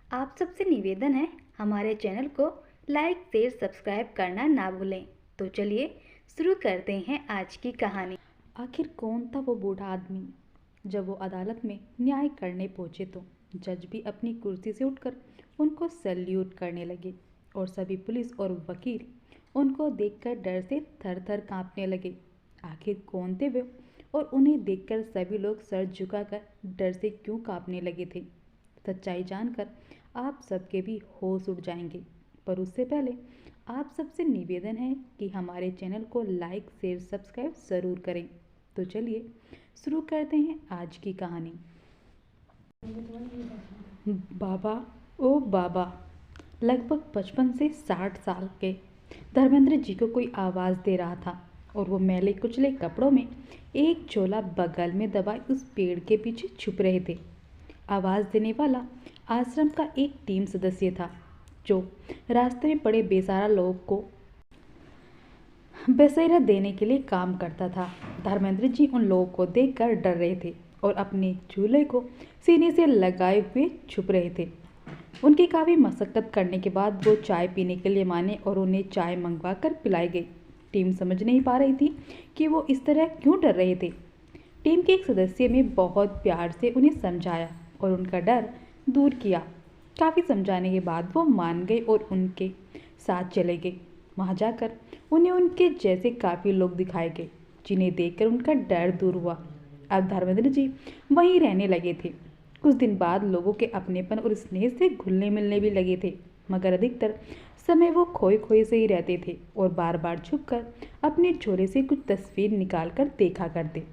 आप सबसे निवेदन है हमारे चैनल को लाइक शेयर सब्सक्राइब करना ना भूलें। तो चलिए शुरू करते हैं आज की कहानी। आखिर कौन था वो बूढ़ा आदमी? जब वो अदालत में न्याय करने पहुंचे तो जज भी अपनी कुर्सी से उठकर उनको सैल्यूट करने लगे और सभी पुलिस और वकील उनको देखकर डर से थर थर कांपने लगे। आखिर कौन थे वे और उन्हें देखकर सभी लोग सर झुकाकर डर से क्यों कांपने लगे थे? सच्चाई जानकर आप सबके भी होश उड़ जाएंगे। पर उससे पहले आप सबसे निवेदन है कि हमारे चैनल को लाइक शेयर सब्सक्राइब ज़रूर करें। तो चलिए शुरू करते हैं आज की कहानी। बाबा, ओ बाबा। लगभग 55 से 60 साल के धर्मेंद्र जी को कोई आवाज़ दे रहा था और वो मैले कुचले कपड़ों में एक झोला बगल में दबाए उस पेड़ के पीछे छुप रहे थे। आवाज़ देने वाला आश्रम का एक टीम सदस्य था जो रास्ते में पड़े बेसहारा लोगों को बसेरा देने के लिए काम करता था। धर्मेंद्र जी उन लोगों को देखकर डर रहे थे और अपने झूले को सीने से लगाए हुए छुप रहे थे। उनकी काफ़ी मशक्क़त करने के बाद वो चाय पीने के लिए माने और उन्हें चाय मंगवा कर पिलाई गई। टीम समझ नहीं पा रही थी कि वो इस तरह क्यों डर रहे थे। टीम के एक सदस्य ने बहुत प्यार से उन्हें समझाया और उनका डर दूर किया। काफ़ी समझाने के बाद वो मान गए और उनके साथ चले गए। वहाँ जाकर उन्हें उनके जैसे काफ़ी लोग दिखाए गए जिन्हें देखकर उनका डर दूर हुआ। अब धर्मेंद्र जी वहीं रहने लगे थे। कुछ दिन बाद लोगों के अपनेपन और स्नेह से घुलने मिलने भी लगे थे, मगर अधिकतर समय वो खोए खोए से ही रहते थे और बार बार छुपकर अपने झोले से कुछ तस्वीर निकाल कर देखा करते।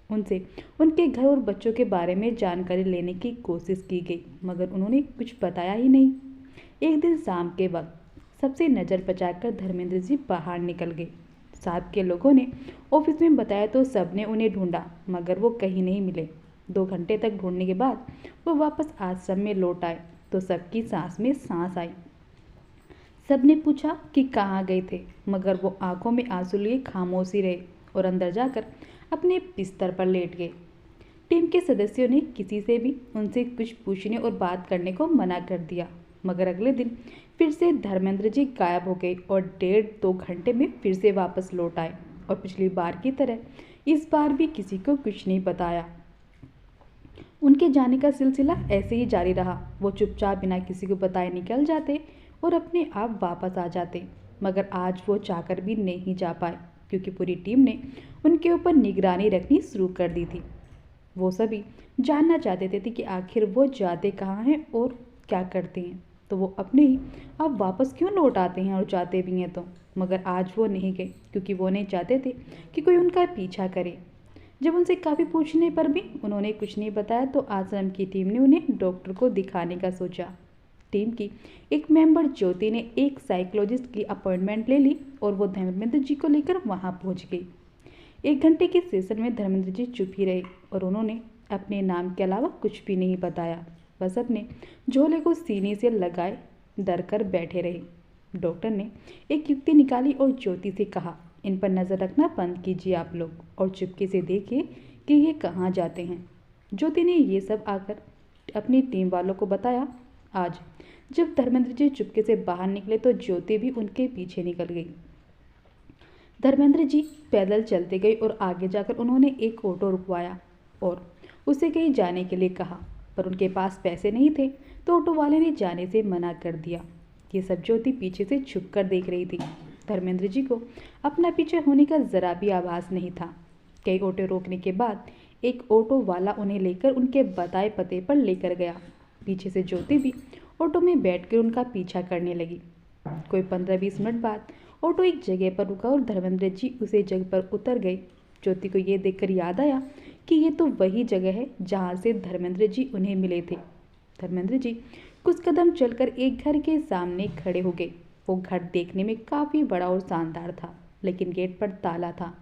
उनसे उनके घर और बच्चों के बारे में जानकारी लेने की कोशिश की गई, मगर उन्होंने कुछ बताया ही नहीं। एक दिन शाम के वक्त सबसे नज़र बचाकर धर्मेंद्र जी बाहर निकल गए। साथ के लोगों ने ऑफिस में बताया तो सबने उन्हें ढूंढा, मगर वो कहीं नहीं मिले। 2 घंटे तक ढूंढने के बाद वो वापस आश्रम में लौट आए तो सबकी सांस में सांस आई। सबने पूछा कि कहाँ गए थे, मगर वो आंखों में आंसू लिए खामोश ही रहे और अंदर जाकर अपने बिस्तर पर लेट गए। टीम के सदस्यों ने किसी से भी उनसे कुछ पूछने और बात करने को मना कर दिया, मगर अगले दिन फिर से धर्मेंद्र जी गायब हो गए और 1.5-2 घंटे में फिर से वापस लौट आए और पिछली बार की तरह इस बार भी किसी को कुछ नहीं बताया। उनके जाने का सिलसिला ऐसे ही जारी रहा। वो चुपचाप बिना किसी को बताए निकल जाते और अपने आप वापस आ जाते, मगर आज वो चाहकर भी नहीं जा पाए क्योंकि पूरी टीम ने उनके ऊपर निगरानी रखनी शुरू कर दी थी। वो सभी जानना चाहते थे कि आखिर वो जाते कहाँ हैं और क्या करते हैं, तो वो अपने ही अब वापस क्यों लौट आते हैं और जाते भी हैं तो। मगर आज वो नहीं गए क्योंकि वो नहीं चाहते थे कि कोई उनका पीछा करे। जब उनसे काफ़ी पूछने पर भी उन्होंने कुछ नहीं बताया तो आश्रम की टीम ने उन्हें डॉक्टर को दिखाने का सोचा। टीम की एक मेंबर ज्योति ने एक साइकोलॉजिस्ट की अपॉइंटमेंट ले ली और वो धर्मेंद्र जी को लेकर वहाँ पहुँच गई। 1 घंटे के सेशन में धर्मेंद्र जी चुप ही रहे और उन्होंने अपने नाम के अलावा कुछ भी नहीं बताया। बस अपने झोले को सीने से लगाए डर कर बैठे रहे। डॉक्टर ने एक युक्ति निकाली और ज्योति से कहा, इन पर नज़र रखना बंद कीजिए आप लोग और चुपके से देखिए कि ये कहाँ जाते हैं। ज्योति ने ये सब आकर अपनी टीम वालों को बताया। आज जब धर्मेंद्र जी चुपके से बाहर निकले तो ज्योति भी उनके पीछे निकल गई। धर्मेंद्र जी पैदल चलते गए और आगे जाकर उन्होंने एक ऑटो रुकवाया और उसे कहीं जाने के लिए कहा, पर उनके पास पैसे नहीं थे तो ऑटो वाले ने जाने से मना कर दिया। ये सब ज्योति पीछे से छुप कर देख रही थी। धर्मेंद्र जी को अपना पीछे होने का जरा भी आभास नहीं था। कई ऑटो रोकने के बाद एक ऑटो वाला उन्हें लेकर उनके बताए पते पर लेकर गया। पीछे से ज्योति भी ऑटो में बैठकर उनका पीछा करने लगी। कोई 15-20 मिनट बाद ऑटो एक जगह पर रुका और धर्मेंद्र जी उसे जगह पर उतर गए। ज्योति को ये देखकर याद आया कि ये तो वही जगह है जहाँ से धर्मेंद्र जी उन्हें मिले थे। धर्मेंद्र जी कुछ कदम चलकर एक घर के सामने खड़े हो गए। वो घर देखने में काफ़ी बड़ा और शानदार था, लेकिन गेट पर ताला था।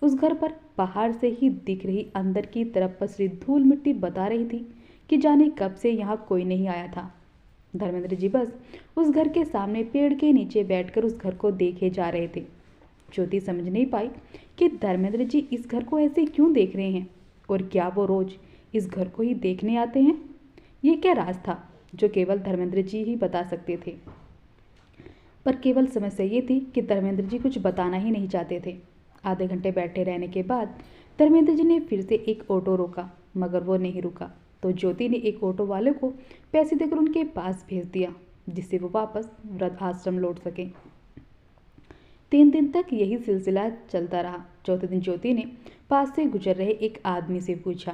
उस घर पर बाहर से ही दिख रही अंदर की तरफ पसरी धूल मिट्टी बता रही थी कि जाने कब से यहाँ कोई नहीं आया था। धर्मेंद्र जी बस उस घर के सामने पेड़ के नीचे बैठकर उस घर को देखे जा रहे थे। ज्योति समझ नहीं पाई कि धर्मेंद्र जी इस घर को ऐसे क्यों देख रहे हैं और क्या वो रोज इस घर को ही देखने आते हैं। ये क्या राज था जो केवल धर्मेंद्र जी ही बता सकते थे। पर केवल समस्या ये थी कि धर्मेंद्र जी कुछ बताना ही नहीं चाहते थे। आधे घंटे बैठे रहने के बाद धर्मेंद्र जी ने फिर से एक ऑटो रोका, मगर वो नहीं रुका तो ज्योति ने एक ऑटो वाले को पैसे देकर उनके पास भेज दिया, जिससे वो वापस वृद्ध आश्रम लौट सके। 3 दिन तक यही सिलसिला चलता रहा। चौथे दिन ज्योति ने पास से गुजर रहे एक आदमी से पूछा,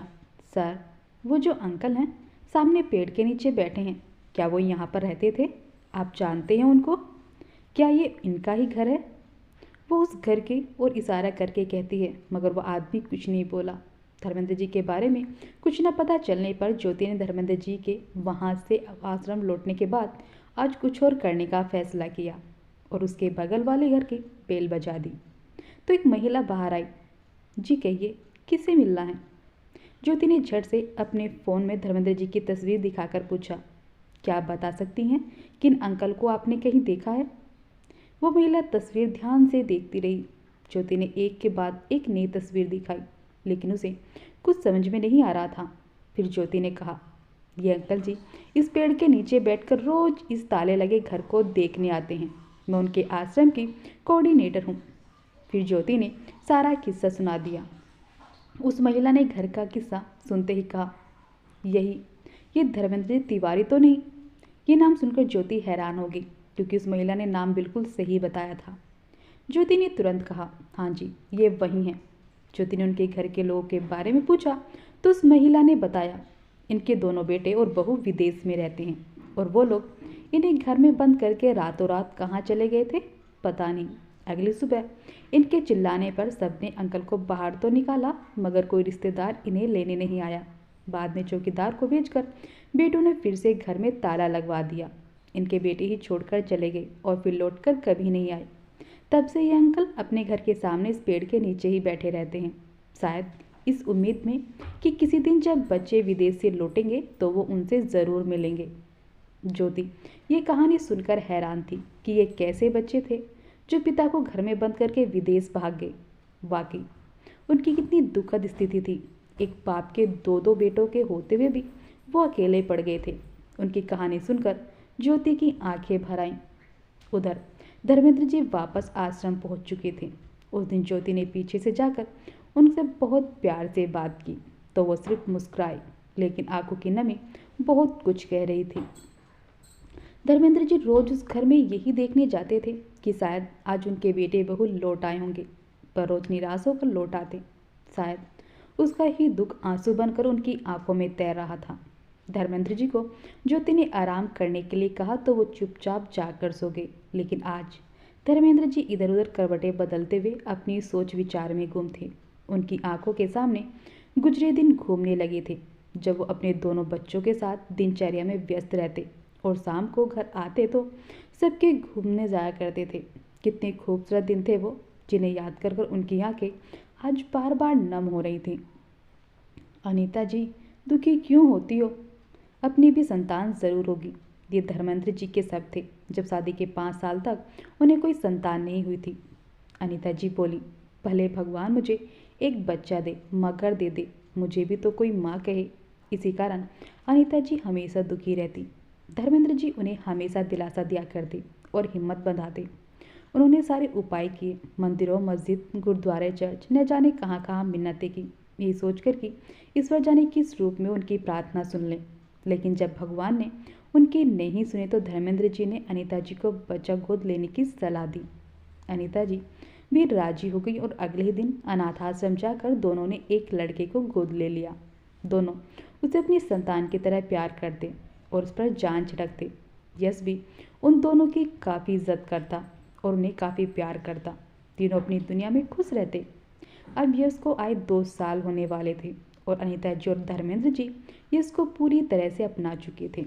सर, वो जो अंकल हैं सामने पेड़ के नीचे बैठे हैं, क्या वो यहाँ पर रहते थे? आप जानते हैं उनको? क्या ये इनका ही घर है? वो उस घर की ओर इशारा करके कहती है, मगर वो आदमी कुछ नहीं बोला। धर्मेंद्र जी के बारे में कुछ न पता चलने पर ज्योति ने धर्मेंद्र जी के वहाँ से आश्रम लौटने के बाद आज कुछ और करने का फैसला किया और उसके बगल वाले घर की बेल बजा दी। तो एक महिला बाहर आई। जी कहिए, किससे मिलना है? ज्योति ने झट से अपने फ़ोन में धर्मेंद्र जी की तस्वीर दिखाकर पूछा, क्या आप बता सकती हैं किन अंकल को आपने कहीं देखा है? वो महिला तस्वीर ध्यान से देखती रही। ज्योति ने एक के बाद एक नई तस्वीर दिखाई, लेकिन उसे कुछ समझ में नहीं आ रहा था। फिर ज्योति ने कहा, ये अंकल जी इस पेड़ के नीचे बैठकर रोज इस ताले लगे घर को देखने आते हैं। मैं उनके आश्रम की कोऑर्डिनेटर हूँ। फिर ज्योति ने सारा किस्सा सुना दिया। उस महिला ने घर का किस्सा सुनते ही कहा, ये धर्मेंद्र तिवारी तो नहीं? ये नाम सुनकर ज्योति हैरान हो गई, क्योंकि उस महिला ने नाम बिल्कुल सही बताया था। ज्योति ने तुरंत कहा, हाँ जी, ये वही हैं। ज्योति ने उनके घर के लोगों के बारे में पूछा तो उस महिला ने बताया, इनके दोनों बेटे और बहू विदेश में रहते हैं और वो लोग इन्हें घर में बंद करके रातों रात कहाँ चले गए थे पता नहीं। अगली सुबह इनके चिल्लाने पर सबने अंकल को बाहर तो निकाला, मगर कोई रिश्तेदार इन्हें लेने नहीं आया। बाद में चौकीदार को भेजकर बेटों ने फिर से घर में ताला लगवा दिया। इनके बेटे ही छोड़कर चले गए और फिर लौटकर कभी नहीं आए। तब से ये अंकल अपने घर के सामने इस पेड़ के नीचे ही बैठे रहते हैं, शायद इस उम्मीद में कि किसी दिन जब बच्चे विदेश से लौटेंगे तो वो उनसे ज़रूर मिलेंगे। ज्योति ये कहानी सुनकर हैरान थी कि ये कैसे बच्चे थे जो पिता को घर में बंद करके विदेश भाग गए। वाकई उनकी कितनी दुखद स्थिति थी। एक बाप के 2 बेटों के होते हुए भी वो अकेले पड़ गए थे। उनकी कहानी सुनकर ज्योति की आंखें भर आईं। उधर धर्मेंद्र जी वापस आश्रम पहुंच चुके थे। उस दिन ज्योति ने पीछे से जाकर उनसे बहुत प्यार से बात की तो वो सिर्फ मुस्कुराए, लेकिन आंखों की नमी बहुत कुछ कह रही थी। धर्मेंद्र जी रोज उस घर में यही देखने जाते थे कि शायद आज उनके बेटे बहू लौट आए होंगे, पर रोज निराश होकर लौट आते। शायद उसका ही दुख आंसू बनकर उनकी आंखों में तैर रहा था। धर्मेंद्र जी को ज्योति ने आराम करने के लिए कहा तो वो चुपचाप जाकर सो गए, लेकिन आज धर्मेंद्र जी इधर उधर करवटें बदलते हुए अपनी सोच विचार में गुम थे। उनकी आंखों के सामने गुजरे दिन घूमने लगे थे, जब वो अपने दोनों बच्चों के साथ दिनचर्या में व्यस्त रहते और शाम को घर आते तो सबके घूमने जाया करते थे। कितने खूबसूरत दिन थे वो, जिन्हें याद कर कर उनकी आंखें आज बार बार नम हो रही थी। अनीता जी, दुखी क्यों होती हो? अपनी भी संतान जरूर होगी। ये धर्मेंद्र जी के सब थे जब शादी के 5 साल तक उन्हें कोई संतान नहीं हुई थी। अनीता जी बोली, भले भगवान मुझे एक बच्चा दे, मगर दे दे, मुझे भी तो कोई माँ कहे। इसी कारण अनीता जी हमेशा दुखी रहती। धर्मेंद्र जी उन्हें हमेशा दिलासा दिया करते और हिम्मत बंधाते। उन्होंने सारे उपाय किए, मंदिरों, मस्जिद, गुरुद्वारे, चर्च, न जाने कहाँ कहाँ मिन्नतें की, यही सोचकर कि ईश्वर जाने किस रूप में उनकी प्रार्थना सुन लें। लेकिन जब भगवान ने उनकी नहीं सुनी तो धर्मेंद्र जी ने अनीता जी को बच्चा गोद लेने की सलाह दी। अनीता जी भी राजी हो गई और अगले ही दिन अनाथ आश्रम जाकर दोनों ने एक लड़के को गोद ले लिया। दोनों उसे अपनी संतान की तरह प्यार करते और उस पर जान छिड़कते। यश भी उन दोनों की काफ़ी इज्जत करता और उन्हें काफ़ी प्यार करता। तीनों अपनी दुनिया में खुश रहते। अब यश को आए 2 साल होने वाले थे और अनीता जी और धर्मेंद्र जी यश को पूरी तरह से अपना चुके थे।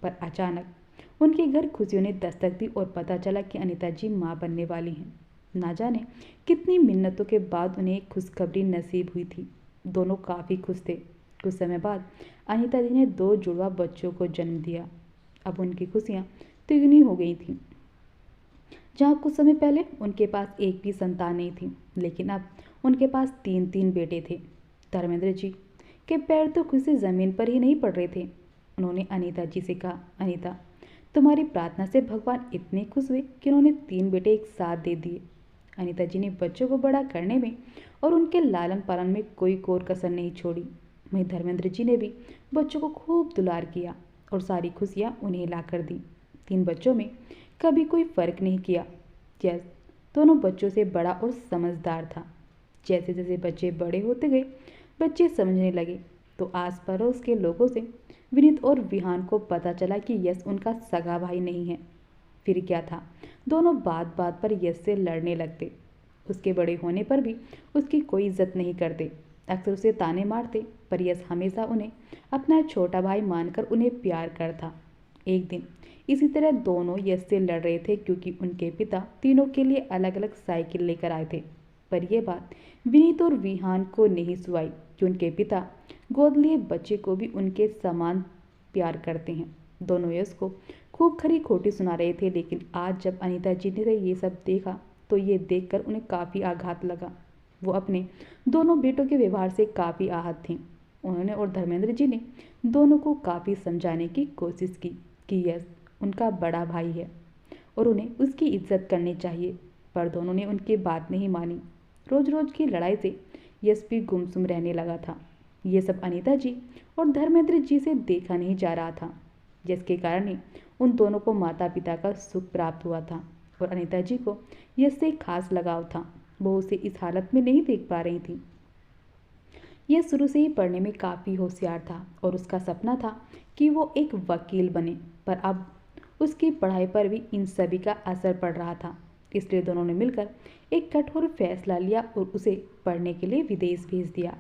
पर अचानक उनके घर खुशियों ने दस्तक दी और पता चला कि अनीता जी माँ बनने वाली हैं। ना जाने कितनी मिन्नतों के बाद उन्हें एक खुशखबरी नसीब हुई थी। दोनों काफ़ी खुश थे। कुछ समय बाद अनीता जी ने 2 जुड़वा बच्चों को जन्म दिया। अब उनकी खुशियाँ तिगुनी हो गई थीं। जहाँ कुछ समय पहले उनके पास एक भी संतान नहीं थी, लेकिन अब उनके पास 3 बेटे थे। धर्मेंद्र जी के पैर तो खुशी ज़मीन पर ही नहीं पड़ रहे थे। उन्होंने अनीता जी से कहा, अनीता, तुम्हारी प्रार्थना से भगवान इतने खुश हुए कि उन्होंने 3 बेटे एक साथ दे दिए। अनीता जी ने बच्चों को बड़ा करने में और उनके लालन पालन में कोई कोर कसर नहीं छोड़ी। वहीं धर्मेंद्र जी ने भी बच्चों को खूब दुलार किया और सारी खुशियाँ उन्हें ला कर दी। 3 बच्चों में कभी कोई फर्क नहीं किया। यस दोनों बच्चों से बड़ा और समझदार था। जैसे जैसे बच्चे बड़े होते गए बच्चे समझने लगे तो आस पड़ोस के लोगों से विनीत और विहान को पता चला कि यश उनका सगा भाई नहीं है। फिर क्या था, दोनों बात बात पर यश से लड़ने लगते। उसके बड़े होने पर भी उसकी कोई इज्जत नहीं करते, अक्सर उसे ताने मारते, पर यश हमेशा उन्हें अपना छोटा भाई मानकर उन्हें प्यार करता। एक दिन इसी तरह दोनों यश से लड़ रहे थे क्योंकि उनके पिता तीनों के लिए अलग अलग साइकिल लेकर आए थे। पर यह बात विनीत और विहान को नहीं सुहाई कि उनके पिता गोद लिए बच्चे को भी उनके समान प्यार करते हैं। दोनों यश को खूब खरी खोटी सुना रहे थे, लेकिन आज जब अनीता जी ने ये सब देखा तो ये देखकर उन्हें काफ़ी आघात लगा। वो अपने दोनों बेटों के व्यवहार से काफ़ी आहत थीं। उन्होंने और धर्मेंद्र जी ने दोनों को काफ़ी समझाने की कोशिश की कि यश उनका बड़ा भाई है और उन्हें उसकी इज्जत करनी चाहिए, पर दोनों ने उनकी बात नहीं मानी। रोज रोज की लड़ाई से यश भी गुमसुम रहने लगा था। ये सब अनीता जी और धर्मेंद्र जी से देखा नहीं जा रहा था, जिसके कारण ही उन दोनों को माता पिता का सुख प्राप्त हुआ था और अनीता जी को यश से खास लगाव था। वो उसे इस हालत में नहीं देख पा रही थी। यह शुरू से ही पढ़ने में काफ़ी होशियार था और उसका सपना था कि वो एक वकील बने, पर अब उसकी पढ़ाई पर भी इन सभी का असर पड़ रहा था। इसलिए दोनों ने मिलकर एक कठोर फैसला लिया और उसे पढ़ने के लिए विदेश भेज दिया।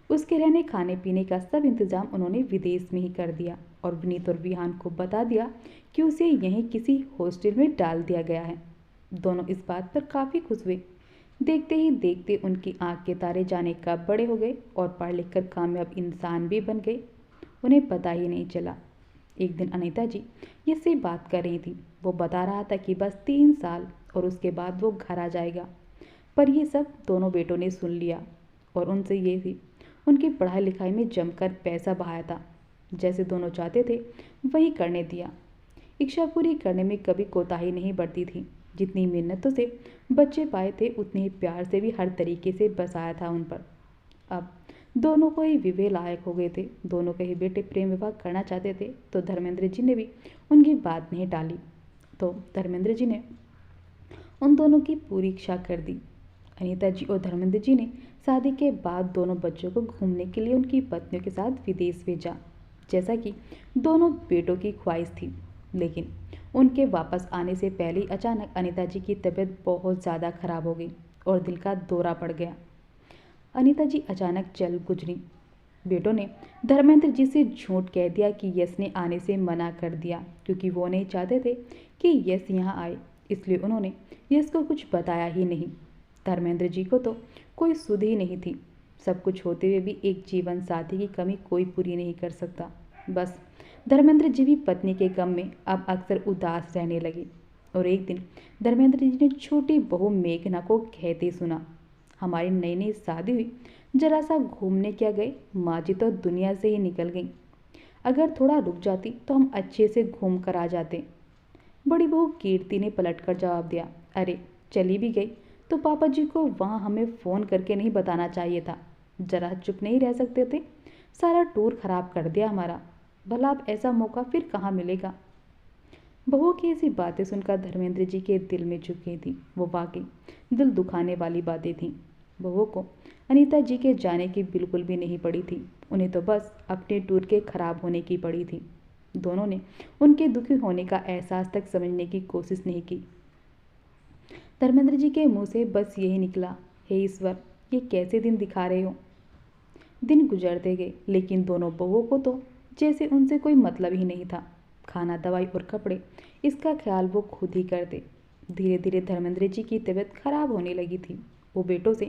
उसके रहने खाने पीने का सब इंतजाम उन्होंने विदेश में ही कर दिया और विनीत और विहान को बता दिया कि उसे यहीं किसी हॉस्टल में डाल दिया गया है। दोनों इस बात पर काफ़ी खुश हुए। देखते ही देखते उनकी आंख के तारे जाने कब बड़े हो गए और पढ़ लिख कर कामयाब इंसान भी बन गए, उन्हें पता ही नहीं चला। एक दिन अनीता जी इससे बात कर रही थी। वो बता रहा था कि बस 3 साल और उसके बाद वो घर आ जाएगा। पर ये सब दोनों बेटों ने सुन लिया और उनसे ये थी उनकी पढ़ाई लिखाई में जमकर पैसा बहाया था। जैसे दोनों चाहते थे वही करने दिया। इच्छा पूरी करने में कभी कोताही नहीं बरती थी। जितनी मेहनतों से बच्चे पाए थे उतने ही प्यार से भी हर तरीके से बसाया था उन पर। अब दोनों को ही विवेक लायक हो गए थे। दोनों के ही बेटे प्रेम विवाह करना चाहते थे तो धर्मेंद्र जी ने भी उनकी बात नहीं टाली। तो धर्मेंद्र जी ने उन दोनों की पूरी इच्छा कर दी। अनीता जी और धर्मेंद्र जी ने शादी के बाद दोनों बच्चों को घूमने के लिए उनकी पत्नियों के साथ विदेश भेजा, जैसा कि दोनों बेटों की ख्वाहिश थी। लेकिन उनके वापस आने से पहले ही अचानक अनीता जी की तबीयत बहुत ज़्यादा खराब हो गई और दिल का दौरा पड़ गया। अनीता जी अचानक चल गुजरी। बेटों ने धर्मेंद्र जी से झूठ कह दिया कि यश ने आने से मना कर दिया क्योंकि वो नहीं चाहते थे कि यश यहाँ आए, इसलिए उन्होंने यश को कुछ बताया ही नहीं। धर्मेंद्र जी को तो कोई सुध ही नहीं थी। सब कुछ होते हुए भी एक जीवन साथी की कमी कोई पूरी नहीं कर सकता। बस धर्मेंद्र जी भी पत्नी के गम में अब अक्सर उदास रहने लगे और एक दिन धर्मेंद्र जी ने छोटी बहू मेघना को कहते सुना, हमारी नई नई शादी हुई, जरा सा घूमने क्या गए, माँ जी तो दुनिया से ही निकल गई। अगर थोड़ा रुक जाती तो हम अच्छे से घूम कर आ जाते। बड़ी बहू कीर्ति ने पलटकर जवाब दिया, अरे चली भी गई तो पापा जी को वहाँ हमें फ़ोन करके नहीं बताना चाहिए था। जरा चुप नहीं रह सकते थे, सारा टूर खराब कर दिया हमारा। भला अब ऐसा मौका फिर कहाँ मिलेगा। बहू की ऐसी बातें सुनकर धर्मेंद्र जी के दिल में चुभ गई थी। वो वाकई दिल दुखाने वाली बातें थीं। बहू को अनीता जी के जाने की बिल्कुल भी नहीं पड़ी थी। उन्हें तो बस अपने टूर के खराब होने की पड़ी थी। दोनों ने उनके दुखी होने का एहसास तक समझने की कोशिश नहीं की। धर्मेंद्र जी के मुंह से बस यही निकला, हे ईश्वर, ये कैसे दिन दिखा रहे हो। दिन गुजरते गए लेकिन दोनों बहुओं को तो जैसे उनसे कोई मतलब ही नहीं था। खाना, दवाई और कपड़े, इसका ख्याल वो खुद ही करते। धीरे धीरे धर्मेंद्र जी की तबीयत खराब होने लगी थी। वो बेटों से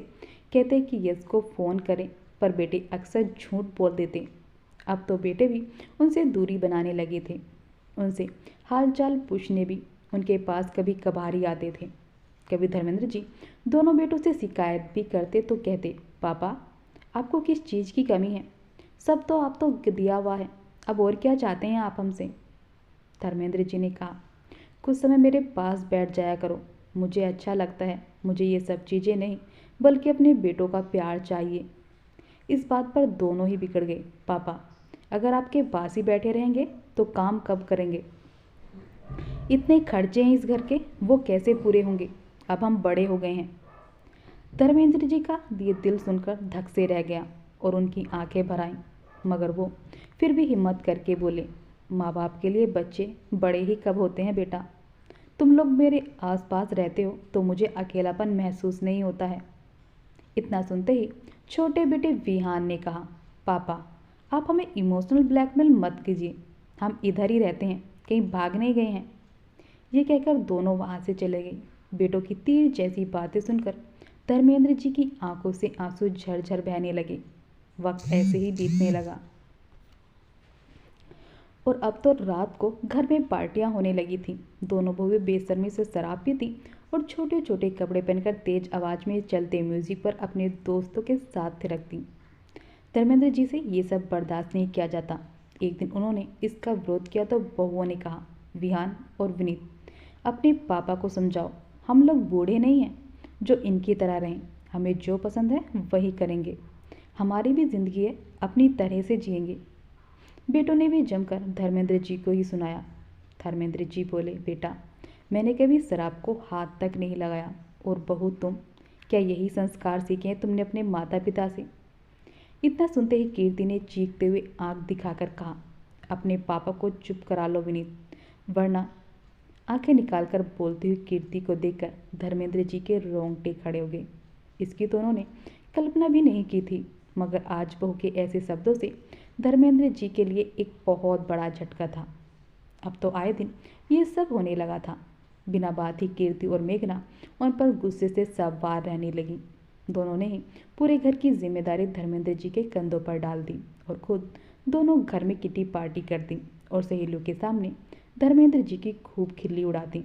कहते कि यश को फ़ोन करें, पर बेटे अक्सर झूठ बोल देते। अब तो बेटे भी उनसे दूरी बनाने लगे थे। उनसे हालचाल पूछने भी उनके पास कभी कभार ही आते थे। कभी धर्मेंद्र जी दोनों बेटों से शिकायत भी करते तो कहते, पापा आपको किस चीज़ की कमी है, सब तो आप तो दिया हुआ है, अब और क्या चाहते हैं आप हमसे? धर्मेंद्र जी ने कहा। कुछ समय मेरे पास बैठ जाया करो, मुझे अच्छा लगता है। मुझे ये सब चीज़ें नहीं बल्कि अपने बेटों का प्यार चाहिए। इस बात पर दोनों ही बिगड़ गए। पापा, अगर आपके पास ही बैठे रहेंगे तो काम कब करेंगे? इतने खर्चे हैं इस घर के, वो कैसे पूरे होंगे? अब हम बड़े हो गए हैं। धर्मेंद्र जी का ये दिल सुनकर धक से रह गया और उनकी आंखें भर आईं, मगर वो फिर भी हिम्मत करके बोले, माँ बाप के लिए बच्चे बड़े ही कब होते हैं बेटा। तुम लोग मेरे आसपास रहते हो तो मुझे अकेलापन महसूस नहीं होता है। इतना सुनते ही छोटे बेटे विहान ने कहा, पापा आप हमें इमोशनल ब्लैकमेल मत कीजिए, हम इधर ही रहते हैं, कहीं भाग नहीं गए हैं। ये कहकर दोनों वहाँ से चले गए। बेटों की तीर जैसी बातें सुनकर धर्मेंद्र जी की आंखों से आंसू झरझर बहने लगे। वक्त ऐसे ही बीतने लगा और अब तो रात को घर में पार्टियां होने लगी थीं। दोनों बहुएं बेशर्मी से शराब पीती और छोटे छोटे कपड़े पहनकर तेज आवाज में चलते म्यूजिक पर अपने दोस्तों के साथ थिरकती। धर्मेंद्र जी से ये सब बर्दाश्त नहीं किया जाता। एक दिन उन्होंने इसका विरोध किया तो बहुओं ने कहा, विहान और विनीत, अपने पापा को समझाओ, हम लोग बूढ़े नहीं हैं जो इनकी तरह रहें। हमें जो पसंद है वही करेंगे, हमारी भी जिंदगी है, अपनी तरह से जिएंगे। बेटों ने भी जमकर धर्मेंद्र जी को ही सुनाया। धर्मेंद्र जी बोले, बेटा मैंने कभी शराब को हाथ तक नहीं लगाया, और बहू तुम, क्या यही संस्कार सीखे हैं तुमने अपने माता पिता से? इतना सुनते ही कीर्ति ने चीखते हुए आंख दिखाकर कहा, अपने पापा को चुप करा लो विनीत, वरना। आंखें निकालकर बोलती हुई कीर्ति को देखकर धर्मेंद्र जी के रोंगटे खड़े हो गए। इसकी तो उन्होंने कल्पना भी नहीं की थी, मगर आज बहू के ऐसे शब्दों से धर्मेंद्र जी के लिए एक बहुत बड़ा झटका था। अब तो आए दिन ये सब होने लगा था। बिना बात ही कीर्ति और मेघना उन पर गुस्से से सवार रहने लगी। दोनों ने ही पूरे घर की जिम्मेदारी धर्मेंद्र जी के कंधों पर डाल दी और खुद दोनों घर में किटी पार्टी कर दी और सहेलियों के सामने धर्मेंद्र जी की खूब खिल्ली उड़ाती।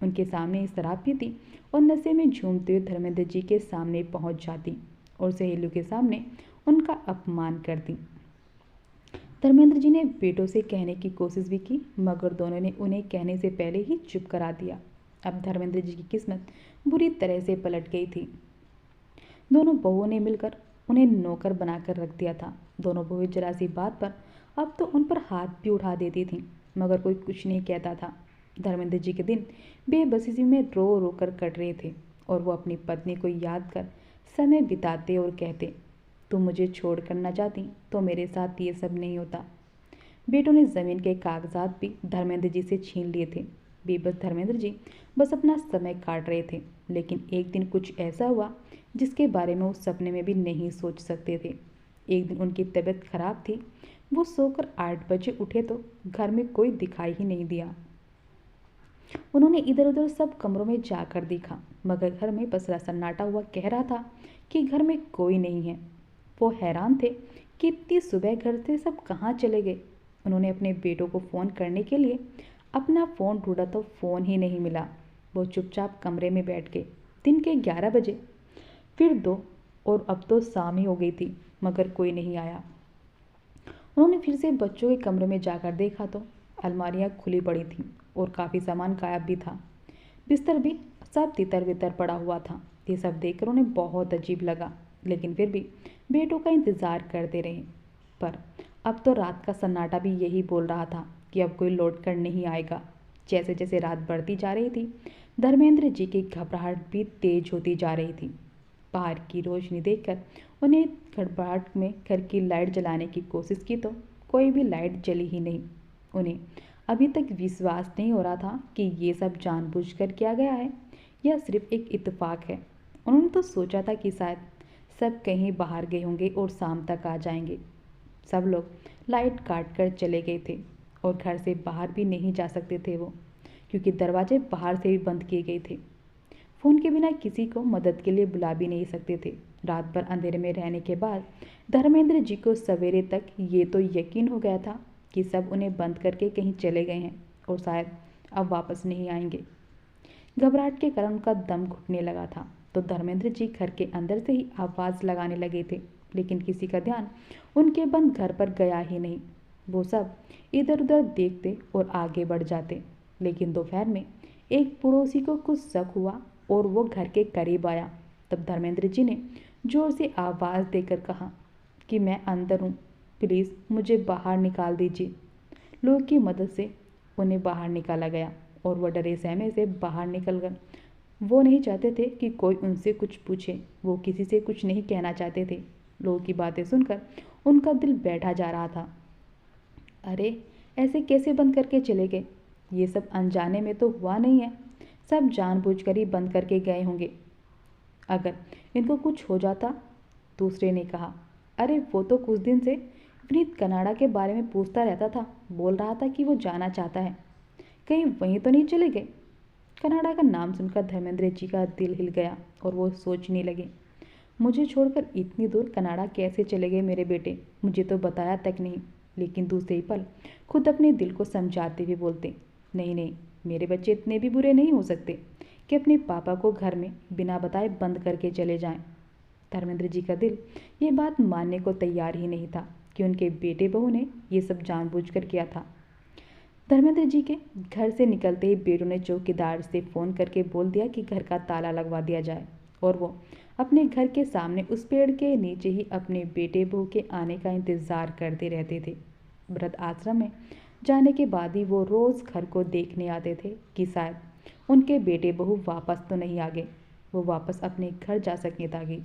उनके सामने ही शराब पीती और नशे में झूमते हुए धर्मेंद्र जी के सामने पहुंच जाती और सहेलियों के सामने उनका अपमान करती। धर्मेंद्र जी ने बेटों से कहने की कोशिश भी की, मगर दोनों ने उन्हें कहने से पहले ही चुप करा दिया। अब धर्मेंद्र जी की किस्मत बुरी तरह से पलट गई थी। दोनों बहुओं ने मिलकर उन्हें नौकर बनाकर रख दिया था। दोनों बहुएं जरा सी बात पर अब तो उन पर हाथ भी उठा देती थीं, मगर कोई कुछ नहीं कहता था। धर्मेंद्र जी के दिन बेबसी में रो रो कर कट रहे थे और वो अपनी पत्नी को याद कर समय बिताते और कहते, तुम मुझे छोड़ कर न जाती तो मेरे साथ ये सब नहीं होता। बेटों ने ज़मीन के कागजात भी धर्मेंद्र जी से छीन लिए थे। बेबस धर्मेंद्र जी बस अपना समय काट रहे थे, लेकिन एक दिन कुछ ऐसा हुआ जिसके बारे में वो सपने में भी नहीं सोच सकते थे। एक दिन उनकी तबीयत खराब थी। वो सोकर 8 बजे उठे तो घर में कोई दिखाई ही नहीं दिया। उन्होंने इधर उधर सब कमरों में जाकर देखा, मगर घर में पसरा सन्नाटा हुआ कह रहा था कि घर में कोई नहीं है। वो हैरान थे कि इतनी सुबह घर से सब कहाँ चले गए। उन्होंने अपने बेटों को फ़ोन करने के लिए अपना फ़ोन ढूंढा तो फ़ोन ही नहीं मिला। वो चुपचाप कमरे में बैठ गए। दिन के 11 बजे, फिर 2, और अब तो शाम ही हो गई थी, मगर कोई नहीं आया। उन्होंने फिर से बच्चों के कमरे में जाकर देखा तो अलमारियां खुली पड़ी थीं और काफ़ी सामान गायब भी था। बिस्तर भी सब तितर बितर पड़ा हुआ था। ये सब देखकर उन्हें बहुत अजीब लगा, लेकिन फिर भी बेटों का इंतज़ार करते रहे। पर अब तो रात का सन्नाटा भी यही बोल रहा था कि अब कोई लौट कर नहीं आएगा। जैसे जैसे रात बढ़ती जा रही थी, धर्मेंद्र जी की घबराहट भी तेज होती जा रही थी। बाहर की रोशनी देखकर उन्हें घबराहट में घर की लाइट जलाने की कोशिश की तो कोई भी लाइट जली ही नहीं। उन्हें अभी तक विश्वास नहीं हो रहा था कि ये सब जानबूझकर किया गया है या सिर्फ एक इत्तेफाक है। उन्होंने तो सोचा था कि शायद सब कहीं बाहर गए होंगे और शाम तक आ जाएंगे। सब लोग लाइट काट कर चले गए थे और घर से बाहर भी नहीं जा सकते थे वो, क्योंकि दरवाजे बाहर से भी बंद किए गए थे। फ़ोन के बिना किसी को मदद के लिए बुला भी नहीं सकते थे। रात भर अंधेरे में रहने के बाद धर्मेंद्र जी को सवेरे तक ये तो यकीन हो गया था कि सब उन्हें बंद करके कहीं चले गए हैं और शायद अब वापस नहीं आएंगे। घबराहट के कारण उनका दम घुटने लगा था तो धर्मेंद्र जी घर के अंदर से ही आवाज़ लगाने लगे थे, लेकिन किसी का ध्यान उनके बंद घर पर गया ही नहीं। वो सब इधर उधर देखते और आगे बढ़ जाते। लेकिन दोपहर में एक पड़ोसी को कुछ शक हुआ और वो घर के करीब आया। तब धर्मेंद्र जी ने जोर से आवाज़ देकर कहा कि मैं अंदर हूँ, प्लीज़ मुझे बाहर निकाल दीजिए। लोग की मदद से उन्हें बाहर निकाला गया और वह डरे सहमे से बाहर निकल गए। वो नहीं चाहते थे कि कोई उनसे कुछ पूछे, वो किसी से कुछ नहीं कहना चाहते थे। लोगों की बातें सुनकर उनका दिल बैठा जा रहा था। अरे ऐसे कैसे बंद करके चले गए? ये सब अनजाने में तो हुआ नहीं है, सब जानबूझकर ही बंद करके गए होंगे। अगर इनको कुछ हो जाता? दूसरे ने कहा। अरे वो तो कुछ दिन से विनीत कनाडा के बारे में पूछता रहता था, बोल रहा था कि वो जाना चाहता है, कहीं वहीं तो नहीं चले गए? कनाडा का नाम सुनकर धर्मेंद्र जी का दिल हिल गया और वो सोचने लगे, मुझे छोड़कर इतनी दूर कनाडा कैसे चले गए मेरे बेटे? मुझे तो बताया तक नहीं। लेकिन दूसरे ही पल खुद अपने दिल को समझाते हुए बोलते, नहीं नहीं, मेरे बच्चे इतने भी बुरे नहीं हो सकते कि अपने पापा को घर में बिना बताए बंद करके चले जाएं। धर्मेंद्र जी का दिल ये बात मानने को तैयार ही नहीं था कि उनके बेटे बहू ने ये सब जानबूझकर किया था। धर्मेंद्र जी के घर से निकलते ही बेटू ने चौकीदार से फ़ोन करके बोल दिया कि घर का ताला लगवा दिया जाए और वो अपने घर के सामने उस पेड़ के नीचे ही अपने बेटे बहू के आने का इंतज़ार करते रहते थे। वृद्ध आश्रम में जाने के बाद ही वो रोज़ घर को देखने आते थे कि शायद उनके बेटे बहू वापस तो नहीं आ गए, वो वापस अपने घर जा सकें। ताकि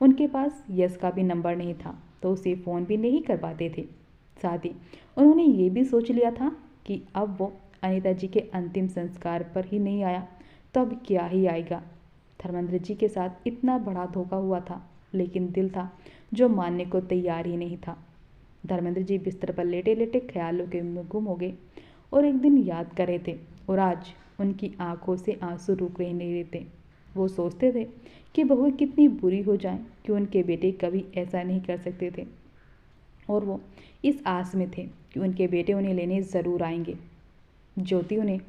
उनके पास यश का भी नंबर नहीं था तो उसे फ़ोन भी नहीं कर पाते थे। साथ ही उन्होंने ये भी सोच लिया था कि अब वो अनीता जी के अंतिम संस्कार पर ही नहीं आया तो अब क्या ही आएगा। धर्मेंद्र जी के साथ इतना बड़ा धोखा हुआ था, लेकिन दिल था जो मानने को तैयार ही नहीं था। धर्मेंद्र जी बिस्तर पर लेटे लेटे ख्यालों के में गुम हो गए और एक दिन याद कर रहे थे और आज उनकी आंखों से आंसू रुक रहे नहीं रहते। वो सोचते थे कि बहू कितनी बुरी हो जाए कि उनके बेटे कभी ऐसा नहीं कर सकते थे, और वो इस आस में थे कि उनके बेटे उन्हें लेने ज़रूर आएंगे। ज्योति उन्हें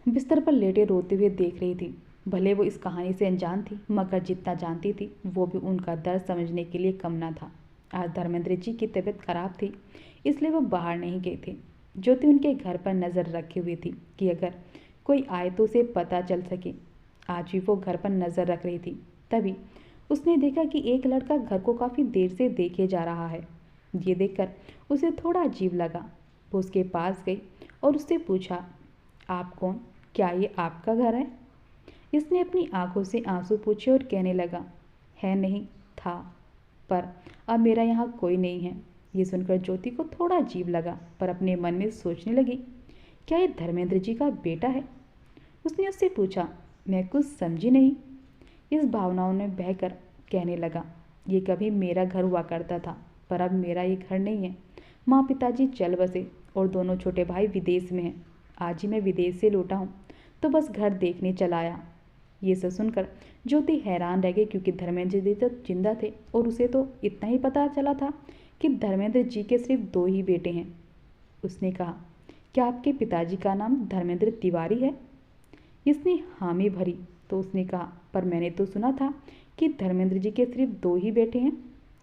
बिस्तर पर लेटे रोते हुए देख रही थी। भले वो इस कहानी से अनजान थी, मगर जितना जानती थी वो भी उनका दर्द समझने के लिए कम न था। आज धर्मेंद्र जी की तबीयत खराब थी, इसलिए वो बाहर नहीं गए थे। ज्योति उनके घर पर नज़र रखे हुई थी कि अगर कोई आए तो उसे पता चल सके। आज भी वो घर पर नज़र रख रही थी। तभी उसने देखा कि एक लड़का घर को काफ़ी देर से देखे जा रहा है। ये देखकर उसे थोड़ा अजीब लगा। वो उसके पास गई और उससे पूछा, आप कौन? क्या ये आपका घर है? इसने अपनी आंखों से आंसू पूछे और कहने लगा, है नहीं, था, पर अब मेरा यहाँ कोई नहीं है। ये सुनकर ज्योति को थोड़ा अजीब लगा, पर अपने मन में सोचने लगी, क्या ये धर्मेंद्र जी का बेटा है? उसने उससे पूछा, मैं कुछ समझी नहीं। इस भावनाओं में बहकर कहने लगा, ये कभी मेरा घर हुआ करता था, पर अब मेरा ये घर नहीं है। माँ पिताजी चल बसे और दोनों छोटे भाई विदेश में हैं। आज ही मैं विदेश से लौटा हूँ तो बस घर देखने चला आया। ये सब सुनकर ज्योति हैरान रह गई, क्योंकि धर्मेंद्र जी तो जिंदा थे और उसे तो इतना ही पता चला था कि धर्मेंद्र जी के सिर्फ 2 ही बेटे हैं। उसने कहा, क्या आपके पिताजी का नाम धर्मेंद्र तिवारी है? इसने हामी भरी तो उसने कहा, पर मैंने तो सुना था कि धर्मेंद्र जी के सिर्फ 2 ही बेटे हैं।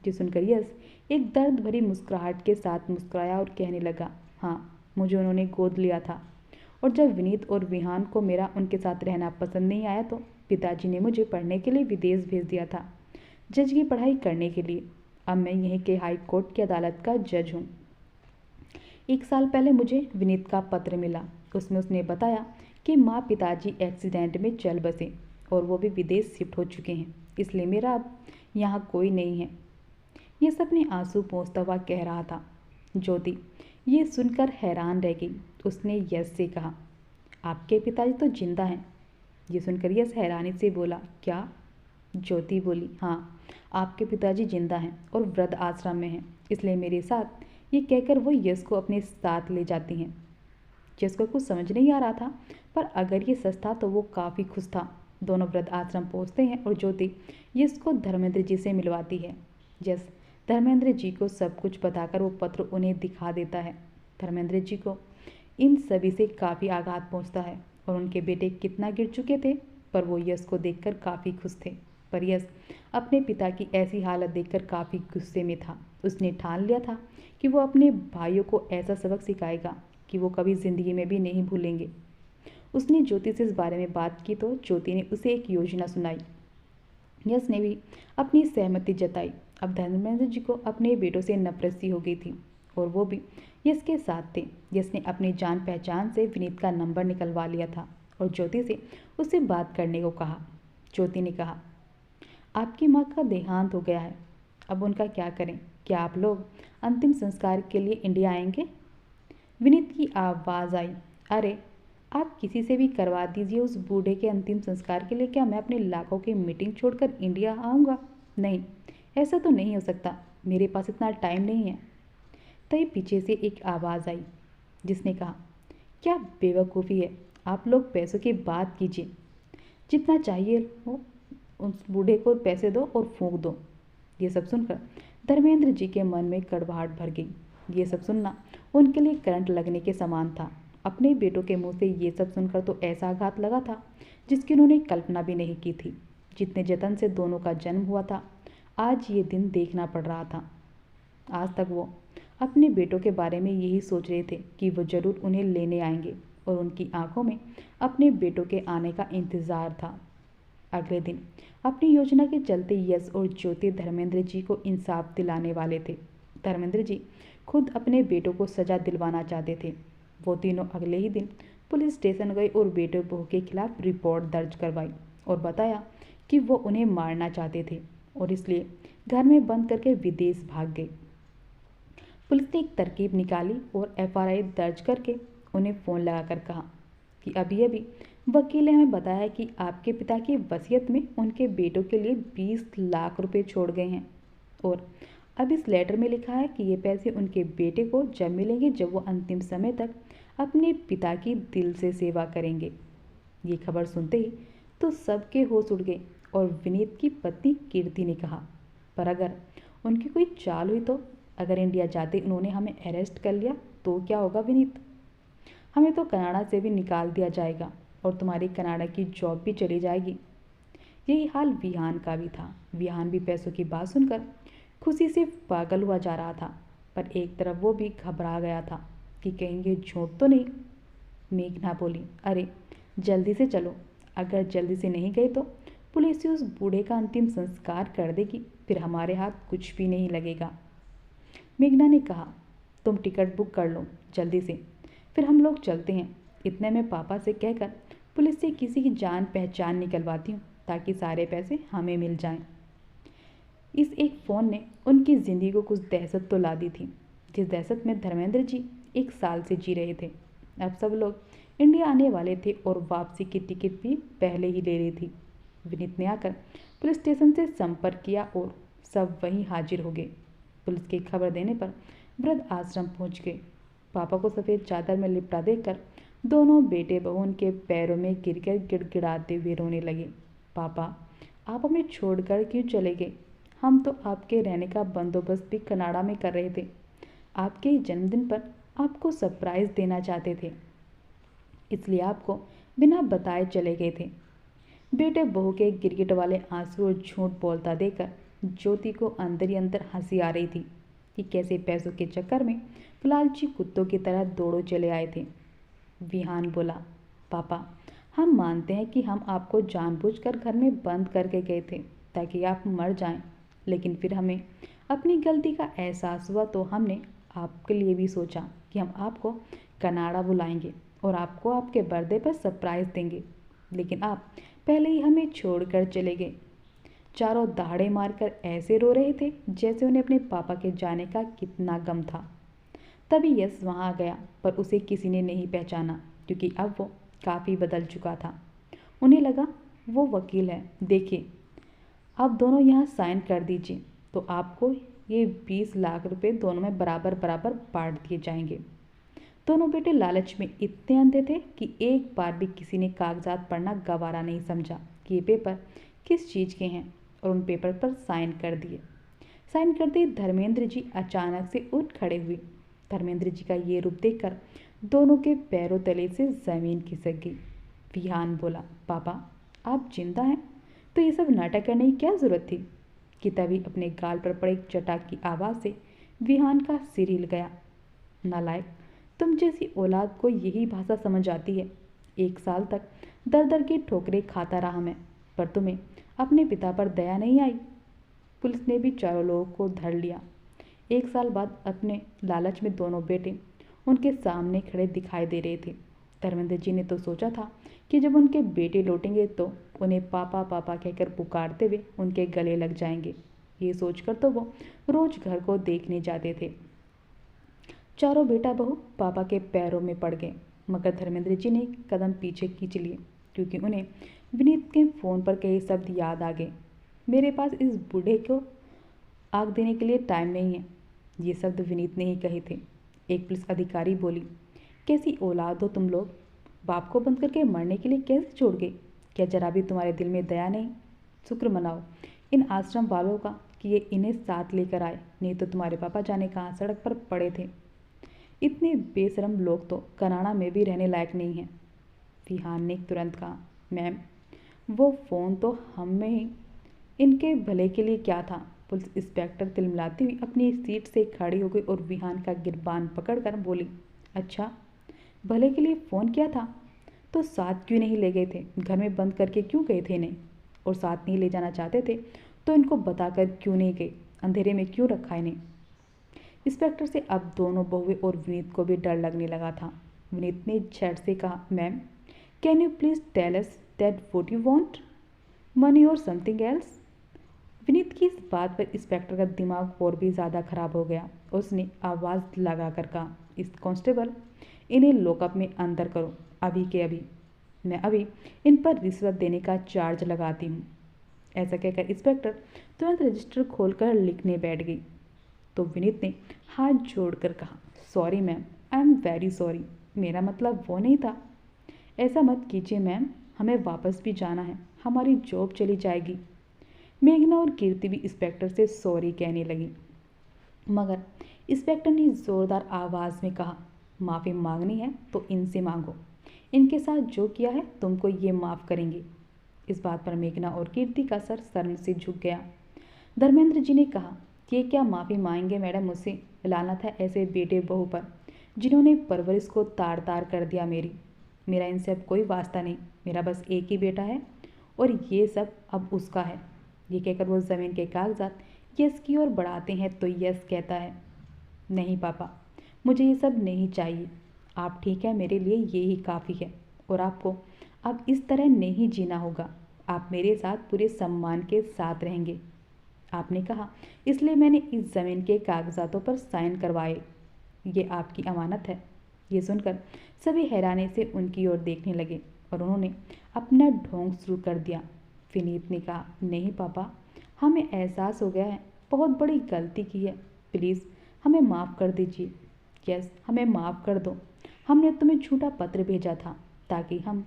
जो सुनकर यश एक दर्द भरी मुस्कुराहट के साथ मुस्कुराया और कहने लगा, हाँ, मुझे उन्होंने गोद लिया था और जब विनीत और विहान को मेरा उनके साथ रहना पसंद नहीं आया तो पिताजी ने मुझे पढ़ने के लिए विदेश भेज दिया था, जज की पढ़ाई करने के लिए। अब मैं यहीं के हाई कोर्ट की अदालत का जज हूँ। 1 साल पहले मुझे विनीत का पत्र मिला। उसमें उसने बताया कि माँ पिताजी एक्सीडेंट में चल बसे और वो भी विदेश शिफ्ट हो चुके हैं, इसलिए मेरा अब यहाँ कोई नहीं है। ये सब अपने आंसू पोंछता हुआ कह रहा था। ज्योति ये सुनकर हैरान रह गई। उसने यश से कहा, आपके पिताजी तो जिंदा हैं? ये सुनकर यश हैरानी से बोला, क्या? ज्योति बोली, हाँ, आपके पिताजी जिंदा हैं और वृद्ध आश्रम में हैं, इसलिए मेरे साथ। ये कहकर वो यश को अपने साथ ले जाती हैं। यश को कुछ समझ नहीं आ रहा था, पर अगर ये सच था तो वो काफ़ी खुश था। दोनों वृद्ध आश्रम पहुँचते हैं और ज्योति यश को धर्मेंद्र जी से मिलवाती है। यश धर्मेंद्र जी को सब कुछ बताकर वो पत्र उन्हें दिखा देता है। धर्मेंद्र जी को इन सभी से काफ़ी आघात पहुंचता है और उनके बेटे कितना गिर चुके थे, पर वो यश को देखकर काफ़ी खुश थे। पर यश अपने पिता की ऐसी हालत देखकर काफ़ी गुस्से में था। उसने ठान लिया था कि वो अपने भाइयों को ऐसा सबक सिखाएगा कि वो कभी ज़िंदगी में भी नहीं भूलेंगे। उसने ज्योति से इस बारे में बात की तो ज्योति ने उसे एक योजना सुनाई। यश ने भी अपनी सहमति जताई। अब धर्मेंद्र जी को अपने बेटों से नफरत सी हो गई थी और वो भी यश के साथ थे। यश ने अपनी जान पहचान से विनीत का नंबर निकलवा लिया था और ज्योति से उससे बात करने को कहा। ज्योति ने कहा, आपकी माँ का देहांत हो गया है, अब उनका क्या करें? क्या आप लोग अंतिम संस्कार के लिए इंडिया आएंगे? विनीत की आवाज़ आई, अरे आप किसी से भी करवा दीजिए उस बूढ़े के अंतिम संस्कार के लिए, क्या मैं अपने इलाकों की मीटिंग छोड़कर इंडिया आऊँगा? नहीं, ऐसा तो नहीं हो सकता, मेरे पास इतना टाइम नहीं है। तभी पीछे से एक आवाज़ आई जिसने कहा, क्या बेवकूफ़ी है, आप लोग पैसों की बात कीजिए, जितना चाहिए हो उस बूढ़े को पैसे दो और फूंक दो। ये सब सुनकर धर्मेंद्र जी के मन में कड़वाहट भर गई। ये सब सुनना उनके लिए करंट लगने के समान था। अपने बेटों के मुंह से ये सब सुनकर तो ऐसा आघात लगा था जिसकी उन्होंने कल्पना भी नहीं की थी। जितने जतन से दोनों का जन्म हुआ था, आज ये दिन देखना पड़ रहा था। आज तक वो अपने बेटों के बारे में यही सोच रहे थे कि वो जरूर उन्हें लेने आएंगे और उनकी आंखों में अपने बेटों के आने का इंतज़ार था। अगले दिन अपनी योजना के चलते यश और ज्योति धर्मेंद्र जी को इंसाफ दिलाने वाले थे। धर्मेंद्र जी खुद अपने बेटों को सजा दिलवाना चाहते थे। वो तीनों अगले ही दिन पुलिस स्टेशन गए और बेटे बहू के खिलाफ रिपोर्ट दर्ज करवाई और बताया कि वो उन्हें मारना चाहते थे और इसलिए घर में बंद करके विदेश भाग गए। पुलिस ने एक तरकीब निकाली और एफआईआर दर्ज करके उन्हें फ़ोन लगाकर कहा कि अभी अभी वकील ने हमें बताया कि आपके पिता की वसीयत में उनके बेटों के लिए 20 लाख रुपए छोड़ गए हैं और अब इस लेटर में लिखा है कि ये पैसे उनके बेटे को जब मिलेंगे जब वो अंतिम समय तक अपने पिता की दिल से सेवा करेंगे। ये खबर सुनते ही तो सबके होश उड़ गए और विनीत की पत्नी कीर्ति ने कहा, पर अगर उनकी कोई चाल हुई तो? अगर इंडिया जाते उन्होंने हमें अरेस्ट कर लिया तो क्या होगा विनीत? हमें तो कनाडा से भी निकाल दिया जाएगा और तुम्हारी कनाडा की जॉब भी चली जाएगी। यही हाल विहान का भी था। विहान भी पैसों की बात सुनकर खुशी से पागल हुआ जा रहा था, पर एक तरफ वो भी घबरा गया था कि कहीं ये झूठ तो नहीं। मेघना बोली, अरे जल्दी से चलो, अगर जल्दी से नहीं गए तो पुलिस उस बूढ़े का अंतिम संस्कार कर देगी, फिर हमारे हाथ कुछ भी नहीं लगेगा। मेघना ने कहा, तुम टिकट बुक कर लो जल्दी से, फिर हम लोग चलते हैं। इतने में पापा से कहकर पुलिस से किसी की जान पहचान निकलवाती हूँ ताकि सारे पैसे हमें मिल जाएं। इस एक फ़ोन ने उनकी ज़िंदगी को कुछ दहशत तो ला दी थी, जिस दहशत में धर्मेंद्र जी 1 साल से जी रहे थे। अब सब लोग इंडिया आने वाले थे और वापसी की टिकट भी पहले ही ले ली थी। विनीत ने आकर पुलिस स्टेशन से संपर्क किया और सब वहीं हाजिर हो गए। पुलिस की खबर देने पर वृद्ध आश्रम पहुंच गए। पापा को सफ़ेद चादर में लिपटा देखकर दोनों बेटे बहू उनके पैरों में गिरकर गिड़गिड़ाते हुए रोने लगे। पापा, आप हमें छोड़कर क्यों चले गए? हम तो आपके रहने का बंदोबस्त भी कनाडा में कर रहे थे। आपके जन्मदिन पर आपको सरप्राइज़ देना चाहते थे, इसलिए आपको बिना बताए चले गए थे। बेटे बहू के गिरगिट वाले आंसू और झूठ बोलता देखकर ज्योति को अंदर ही अंदर हंसी आ रही थी कि कैसे पैसों के चक्कर में लालची कुत्तों की तरह दौड़ो चले आए थे। विहान बोला, पापा, हम मानते हैं कि हम आपको जानबूझकर घर में बंद करके गए थे ताकि आप मर जाएं, लेकिन फिर हमें अपनी गलती का एहसास हुआ तो हमने आपके लिए भी सोचा कि हम आपको कनाडा बुलाएंगे और आपको आपके बर्थडे पर सरप्राइज़ देंगे, लेकिन आप पहले ही हमें छोड़कर चले गए। चारों दहाड़े मारकर ऐसे रो रहे थे जैसे उन्हें अपने पापा के जाने का कितना गम था। तभी यश वहाँ आ गया, पर उसे किसी ने नहीं पहचाना क्योंकि अब वो काफ़ी बदल चुका था। उन्हें लगा वो वकील है। देखिए, आप दोनों यहाँ साइन कर दीजिए तो आपको ये 20 लाख रुपए दोनों में बराबर बराबर बांट दिए जाएंगे। दोनों बेटे लालच में इतने अंधे थे कि एक बार भी किसी ने कागजात पढ़ना गवारा नहीं समझा कि ये पेपर किस चीज़ के हैं और उन पेपर पर साइन कर दिए। साइन करते ही धर्मेंद्र जी अचानक से उठ खड़े हुए। धर्मेंद्र जी का ये रूप देखकर दोनों के पैरों तले से ज़मीन खिसक गई। विहान बोला, पापा, आप जिंदा हैं तो ये सब नाटक करने की क्या ज़रूरत थी? कि तभी अपने गाल पर पड़े चटाक की आवाज़ से विहान का सिर हिल गया। नालायक, तुम जैसी औलाद को यही भाषा समझ आती है। 1 साल तक दर दर की ठोकरें खाता रहा मैं, पर तुम्हें अपने पिता पर दया नहीं आई। पुलिस ने भी चारों लोगों को धर लिया। 1 साल बाद अपने लालच में दोनों बेटे उनके सामने खड़े दिखाई दे रहे थे। धर्मेंद्र जी ने तो सोचा था कि जब उनके बेटे लौटेंगे तो उन्हें पापा पापा कहकर पुकारते हुए उनके गले लग जाएंगे। ये सोचकर तो वो रोज घर को देखने जाते थे। चारों बेटा बहू पापा के पैरों में पड़ गए, मगर धर्मेंद्र जी ने कदम पीछे खींच लिए, क्योंकि उन्हें विनीत के फ़ोन पर कई शब्द याद आ गए। मेरे पास इस बूढ़े को आग देने के लिए टाइम नहीं है। ये शब्द विनीत ने ही कहे थे। एक पुलिस अधिकारी बोली, कैसी औलाद हो तुम लोग, बाप को बंद करके मरने के लिए कैसे छोड़ गए? क्या जरा भी तुम्हारे दिल में दया नहीं? शुक्र मनाओ इन आश्रम वालों का कि ये इन्हें साथ लेकर आए, नहीं तो तुम्हारे पापा जाने कहाँ सड़क पर पड़े थे। इतने बेशरम लोग तो कनाडा में भी रहने लायक नहीं हैं। विहान ने तुरंत कहा, मैम वो फ़ोन तो हमें ही इनके भले के लिए क्या था। पुलिस इंस्पेक्टर तिलमिलाती हुई अपनी सीट से खड़ी हो गई और विहान का गिरबान पकड़कर बोली, अच्छा भले के लिए फ़ोन किया था तो साथ क्यों नहीं ले गए थे? घर में बंद करके क्यों गए थे इन्हें? और साथ नहीं ले जाना चाहते थे तो इनको बताकर क्यों नहीं गए? अंधेरे में क्यों रखा इन्हें? इंस्पेक्टर से अब दोनों बहुए और विनीत को भी डर लगने लगा था। विनीत ने झट से कहा, ma'am can you please tell us that what you want, money और समथिंग एल्स? विनीत की इस बात पर इंस्पेक्टर का दिमाग और भी ज़्यादा खराब हो गया। उसने आवाज़ लगाकर कहा, इस कांस्टेबल इन्हें लॉकअप में अंदर करो अभी के अभी। मैं अभी इन पर रिश्वत देने का चार्ज लगाती हूँ। ऐसा कहकर इंस्पेक्टर तुरंत रजिस्टर खोलकर लिखने बैठ गई। तो विनीत ने हाथ जोड़कर कहा, sorry ma'am, I am very sorry, मेरा मतलब वो नहीं था। ऐसा मत कीजिए मैम, हमें वापस भी जाना है, हमारी जॉब चली जाएगी। मेघना और कीर्ति भी इंस्पेक्टर से सॉरी कहने लगी, मगर इंस्पेक्टर ने ज़ोरदार आवाज़ में कहा, माफ़ी मांगनी है तो इनसे मांगो, इनके साथ जो किया है तुमको ये माफ़ करेंगे। इस बात पर मेघना और कीर्ति का सर शर्म से झुक गया। धर्मेंद्र जी ने कहा, ये क्या माफ़ी मांगेंगे मैडम मुझसे? लानत है ऐसे बेटे बहू पर जिन्होंने परवरिश को तार तार कर दिया मेरा इनसे अब कोई वास्ता नहीं। मेरा बस एक ही बेटा है और ये सब अब उसका है। ये कहकर वो ज़मीन के कागजात यस की ओर बढ़ाते हैं तो यस कहता है, नहीं पापा, मुझे ये सब नहीं चाहिए। आप ठीक है, मेरे लिए ये ही काफ़ी है और आपको अब इस तरह नहीं जीना होगा। आप मेरे साथ पूरे सम्मान के साथ रहेंगे। आपने कहा इसलिए मैंने इस ज़मीन के कागजातों पर साइन करवाए। ये आपकी अमानत है। ये सुनकर सभी हैरानी से उनकी ओर देखने लगे और उन्होंने अपना ढोंग शुरू कर दिया। विनीत ने कहा, नहीं पापा, हमें एहसास हो गया है, बहुत बड़ी गलती की है, प्लीज़ हमें माफ़ कर दीजिए। यस, हमें माफ़ कर दो। हमने तुम्हें झूठा पत्र भेजा था ताकि हम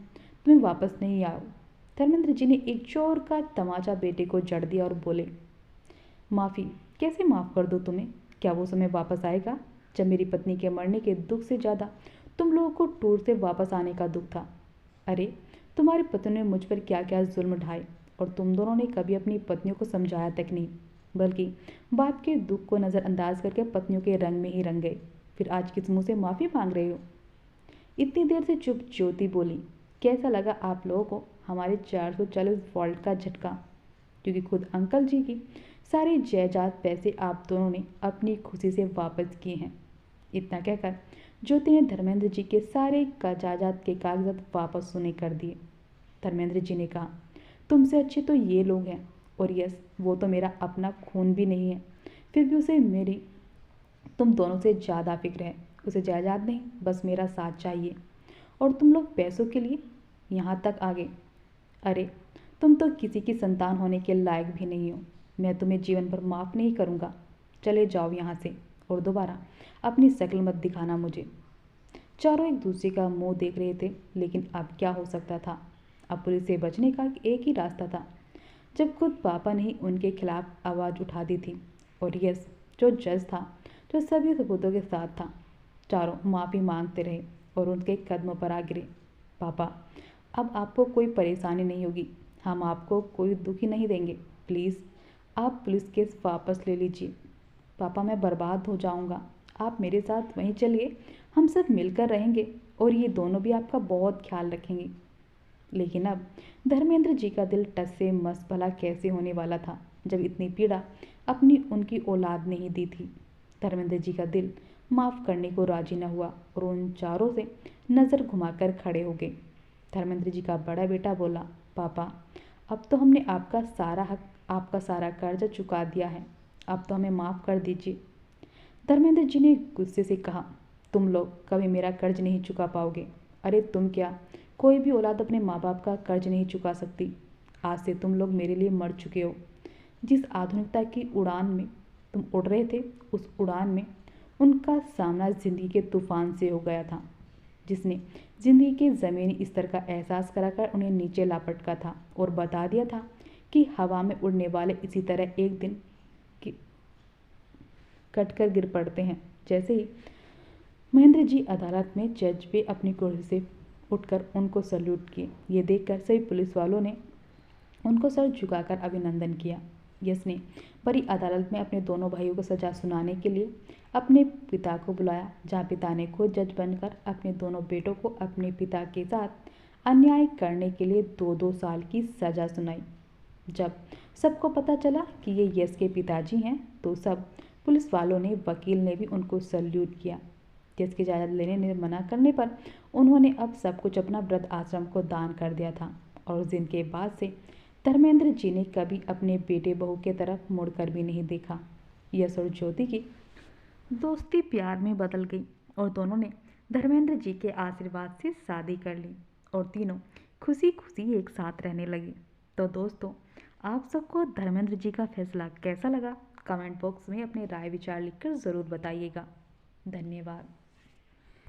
तुम्हें वापस नहीं आओ। धर्मेंद्र जी ने एक जोर का तमाचा बेटे को जड़ दिया और बोले, माफ़ी कैसे माफ़ कर दो तुम्हें? क्या वो समय वापस आएगा जब मेरी पत्नी के मरने के दुख से ज़्यादा तुम लोगों को टूर से वापस आने का दुख था? अरे तुम्हारी पत्नी ने मुझ पर क्या क्या जुल्म ढाए और तुम दोनों ने कभी अपनी पत्नियों को समझाया तक नहीं, बल्कि बाप के दुख को नज़रअंदाज करके पत्नियों के रंग में ही रंग गए। फिर आज किस मुँह से माफ़ी मांग रहे हो? इतनी देर से चुप ज्योति बोली, कैसा लगा आप लोगों को हमारे 440 वोल्ट का झटका? क्योंकि खुद अंकल जी की सारी जायदाद पैसे आप दोनों ने अपनी खुशी से वापस किए हैं। इतना कहकर ज्योति ने धर्मेंद्र जी के सारे जायदाद के कागजात वापस सुने कर दिए। धर्मेंद्र जी ने कहा, तुमसे अच्छे तो ये लोग हैं, और यस वो तो मेरा अपना खून भी नहीं है, फिर भी उसे मेरी तुम दोनों से ज़्यादा फिक्र है। उसे जायदाद नहीं, बस मेरा साथ चाहिए, और तुम लोग पैसों के लिए यहाँ तक आ गए। अरे तुम तो किसी की संतान होने के लायक भी नहीं हो। मैं तुम्हें जीवन भर माफ़ नहीं करूँगा। चले जाओ यहाँ से और दोबारा अपनी शक्ल मत दिखाना मुझे। चारों एक दूसरे का मुंह देख रहे थे, लेकिन अब क्या हो सकता था? अब पुलिस से बचने का एक ही रास्ता था, जब खुद पापा ने ही उनके खिलाफ आवाज़ उठा दी थी। और यस जो जज था, जो सभी सबूतों के साथ था, चारों माफ़ी मांगते रहे और उनके कदमों पर आ गिरे। पापा, अब आपको कोई परेशानी नहीं होगी, हम आपको कोई दुख ही नहीं देंगे, प्लीज़ आप पुलिस केस वापस ले लीजिए। पापा मैं बर्बाद हो जाऊंगा, आप मेरे साथ वहीं चलिए, हम सब मिलकर रहेंगे और ये दोनों भी आपका बहुत ख्याल रखेंगे। लेकिन अब धर्मेंद्र जी का दिल टस से मस भला कैसे होने वाला था जब इतनी पीड़ा अपनी उनकी औलाद ने ही दी थी। धर्मेंद्र जी का दिल माफ़ करने को राजी न हुआ और उन चारों से नज़र घुमाकर खड़े हो गए। धर्मेंद्र जी का बड़ा बेटा बोला, पापा अब तो हमने आपका सारा हक, आपका सारा कर्ज चुका दिया है, अब तो हमें माफ़ कर दीजिए। धर्मेंद्र जी ने गुस्से से कहा, तुम लोग कभी मेरा कर्ज नहीं चुका पाओगे। अरे तुम क्या, कोई भी औलाद अपने माँ बाप का कर्ज नहीं चुका सकती। आज से तुम लोग मेरे लिए मर चुके हो। जिस आधुनिकता की उड़ान में तुम उड़ रहे थे, उस उड़ान में उनका सामना जिंदगी के तूफान से हो गया था, जिसने जिंदगी के ज़मीनी स्तर का एहसास कराकर उन्हें नीचे लापटका था और बता दिया था कि हवा में उड़ने वाले इसी तरह एक दिन कटकर गिर पड़ते हैं। जैसे ही महेंद्र जी अदालत में जज पे अपनी कुर्सी से उठकर उनको सल्यूट किए। ये देखकर सभी पुलिस वालों ने उनको सर झुकाकर अभिनंदन किया। यश ने बड़ी अदालत में अपने दोनों भाइयों को सजा सुनाने के लिए अपने पिता को बुलाया, जहाँ पिता ने खुद जज बनकर अपने दोनों बेटों को अपने पिता के साथ अन्याय करने के लिए 2-2 साल की सजा सुनाई। जब सबको पता चला कि ये यश के पिताजी हैं, तो सब पुलिस वालों ने, वकील ने भी उनको सल्यूट किया। यश की इजाज़त लेने ने मना करने पर उन्होंने अब सब कुछ अपना वृद्ध आश्रम को दान कर दिया था और उस दिन के बाद से धर्मेंद्र जी ने कभी अपने बेटे बहू की तरफ मुड़कर भी नहीं देखा। यश और ज्योति की दोस्ती प्यार में बदल गई और दोनों ने धर्मेंद्र जी के आशीर्वाद से शादी कर ली और तीनों खुशी खुशी एक साथ रहने लगे। तो दोस्तों, आप सबको धर्मेंद्र जी का फैसला कैसा लगा? कमेंट बॉक्स में अपने राय विचार लिखकर ज़रूर बताइएगा। धन्यवाद।